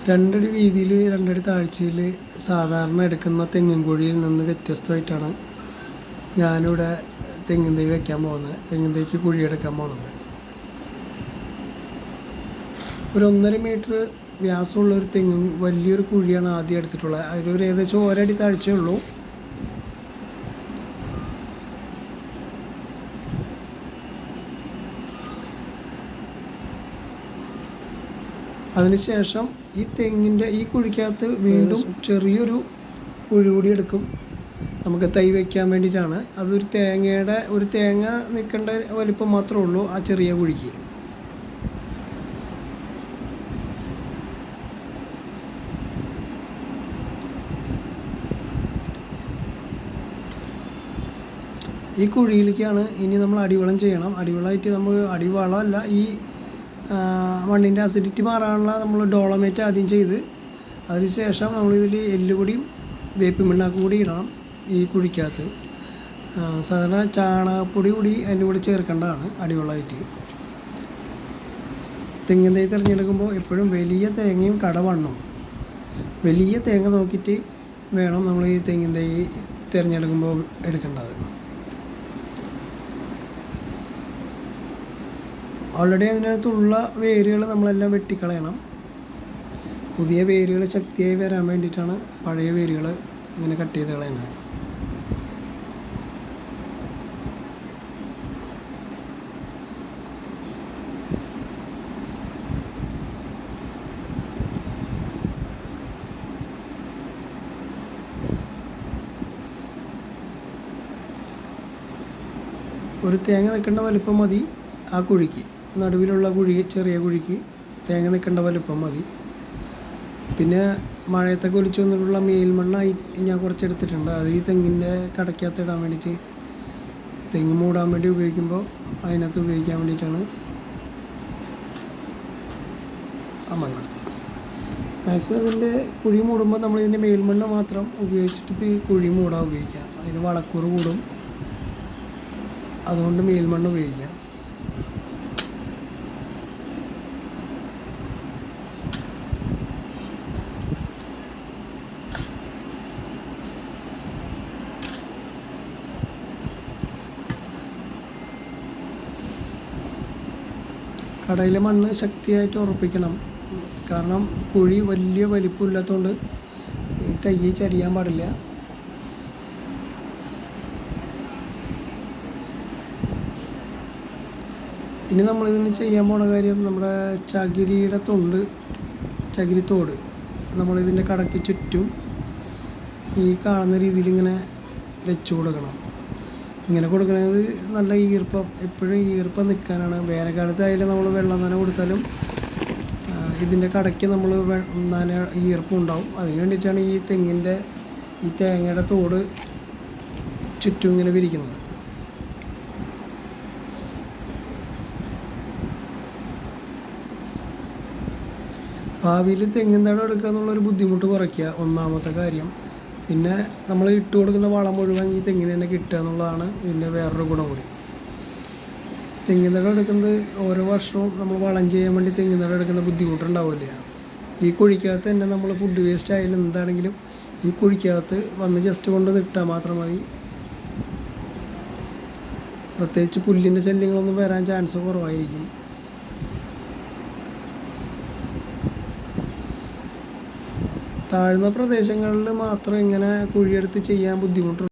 രണ്ടടി വീതിയിൽ രണ്ടടി താഴ്ചയിൽ സാധാരണ എടുക്കുന്ന തെങ്ങിൻ കുഴിയിൽ നിന്ന് വ്യത്യസ്തമായിട്ടാണ് ഞാനിവിടെ തെങ്ങിൻ തൈ വയ്ക്കാൻ പോകുന്നത്. തെങ്ങിൻ തൈക്ക് കുഴിയെടുക്കാൻ പോകുന്നത്. ഒരു 1.5 മീറ്റർ വ്യാസമുള്ള ഒരു തെങ്ങും വലിയൊരു കുഴിയാണ് ആദ്യം എടുത്തിട്ടുള്ളത്. അതിലൊരു ഏകദേശം ഒരടി താഴ്ചയേ ഉള്ളൂ. അതിനുശേഷം ഈ തെങ്ങിൻ്റെ ഈ കുഴിക്കകത്ത് വീണ്ടും ചെറിയൊരു കുഴി കൂടി എടുക്കും. നമുക്ക് തൈ വയ്ക്കാൻ വേണ്ടിയിട്ടാണ്. അതൊരു തേങ്ങ നിൽക്കേണ്ട വലിപ്പം മാത്രമേ ഉള്ളൂ ആ ചെറിയ കുഴിക്ക്. ഈ കുഴിയിലേക്കാണ് ഇനി നമ്മൾ അടിവളം ചെയ്യണം. അടിവളമായിട്ട് നമ്മൾ അടിവളമല്ല, ഈ മണ്ണിൻ്റെ അസിഡിറ്റി മാറാനുള്ള നമ്മൾ ഡോളമേറ്റ് ആദ്യം ചെയ്ത് അതിനുശേഷം നമ്മളിതിൽ എല്ലുപൊടിയും വേപ്പിൻ പിണ്ണാക്കും കൂടി ഇടണം ഈ കുഴിക്കകത്ത്. സാധാരണ ചാണകപ്പൊടി കൂടി അതിൻ്റെ കൂടെ ചേർക്കേണ്ടതാണ് അടിവളമായിട്ട്. തെങ്ങിൻ തൈ തിരഞ്ഞെടുക്കുമ്പോൾ എപ്പോഴും വലിയ തേങ്ങയും കടവണ്ണവും വലിയ തേങ്ങ നോക്കിയിട്ട് വേണം നമ്മൾ ഈ തെങ്ങിൻ തൈ തിരഞ്ഞെടുക്കുമ്പോൾ എടുക്കേണ്ടത്. ഓൾറെഡി അതിനകത്തുള്ള വേരുകൾ നമ്മളെല്ലാം വെട്ടിക്കളയണം. പുതിയ വേരുകൾ ശക്തിയായി വരാൻ വേണ്ടിയിട്ടാണ് പഴയ വേരുകൾ ഇങ്ങനെ കട്ട് ചെയ്ത് കളയുന്നത്. ഒരു തേങ്ങ നിൽക്കേണ്ട വലിപ്പം മതി ആ കുഴിക്ക്. നടുവിലുള്ള ചെറിയ കുഴിക്ക് തേങ്ങ നിൽക്കേണ്ട വലുപ്പം മതി. പിന്നെ മഴയത്തൊക്കെ ഒലിച്ചു വന്നിട്ടുള്ള മേൽമണ്ണായി ഞാൻ കുറച്ചെടുത്തിട്ടുണ്ട്. അത് ഈ തെങ്ങിൻ്റെ കടയ്ക്കകത്ത് ഇടാൻ വേണ്ടിയിട്ട്, തെങ്ങ് മൂടാൻ വേണ്ടി ഉപയോഗിക്കുമ്പോൾ അതിനകത്ത് ഉപയോഗിക്കാൻ വേണ്ടിയിട്ടാണ് ആ മണ്ണ്. മാക്സിമം ഇതിൻ്റെ കുഴി മൂടുമ്പോൾ നമ്മളിതിൻ്റെ മേൽമണ്ണ് മാത്രം ഉപയോഗിച്ചിട്ട് കുഴി മൂടാൻ ഉപയോഗിക്കാം. അതിന് വളക്കൂറ് കൂടും, അതുകൊണ്ട് മേൽമണ്ണ് ഉപയോഗിക്കാം. കടയിലെ മണ്ണ് ശക്തിയായിട്ട് ഉറപ്പിക്കണം. കാരണം കുഴി വലിയ വലിപ്പമില്ലാത്തതുകൊണ്ട് ഈ തൈ ചരിയാൻ പാടില്ല. ഇനി നമ്മളിതിന് ചെയ്യാൻ പോണ കാര്യം, നമ്മുടെ ചകിരിത്തോട് നമ്മളിതിൻ്റെ കടയ്ക്ക് ചുറ്റും ഈ കാണുന്ന രീതിയിൽ ഇങ്ങനെ വെച്ച് കൊടുക്കണം. ഇങ്ങനെ കൊടുക്കുന്നത് നല്ല എപ്പോഴും ഈർപ്പം നിൽക്കാനാണ്. വേനൽക്കാലത്തായാലും നമ്മൾ വെള്ളം നന കൊടുത്താലും ഇതിൻ്റെ കടയ്ക്ക് നമ്മൾ ഈർപ്പം ഉണ്ടാവും. അതിന് വേണ്ടിയിട്ടാണ് ഈ തേങ്ങയുടെ തോട് ചുറ്റും ഇങ്ങനെ വിരിക്കുന്നത്. ഭാവിയിൽ തെങ്ങിൻ തടം എടുക്കുക എന്നുള്ളൊരു ബുദ്ധിമുട്ട് കുറയ്ക്കുക ഒന്നാമത്തെ കാര്യം. പിന്നെ നമ്മൾ ഇട്ട് കൊടുക്കുന്ന വളം മുഴുവൻ ഈ തെങ്ങിന് തന്നെ കിട്ടുക എന്നുള്ളതാണ് ഇതിൻ്റെ വേറൊരു ഗുണം കൂടി. തെങ്ങിൻ തടം എടുക്കുന്നത് ഓരോ വർഷവും നമ്മൾ വളം ചെയ്യാൻ വേണ്ടി തെങ്ങിൻ തടം എടുക്കുന്ന ബുദ്ധിമുട്ടുണ്ടാവില്ല. ഈ കുഴിക്കകത്ത് തന്നെ നമ്മൾ ഫുഡ് വേസ്റ്റ് ആയാലും എന്താണെങ്കിലും ഈ കുഴിക്കകത്ത് വന്ന് ജസ്റ്റ് കൊണ്ട് ഇട്ടാൽ മാത്രം മതി. പ്രത്യേകിച്ച് പുല്ലിൻ്റെ ശല്യങ്ങളൊന്നും വരാൻ ചാൻസ് കുറവായിരിക്കും. താഴ്ന്ന പ്രദേശങ്ങളിൽ മാത്രം ഇങ്ങനെ കുഴിയെടുത്ത് ചെയ്യാൻ ബുദ്ധിമുട്ടുള്ളൂ.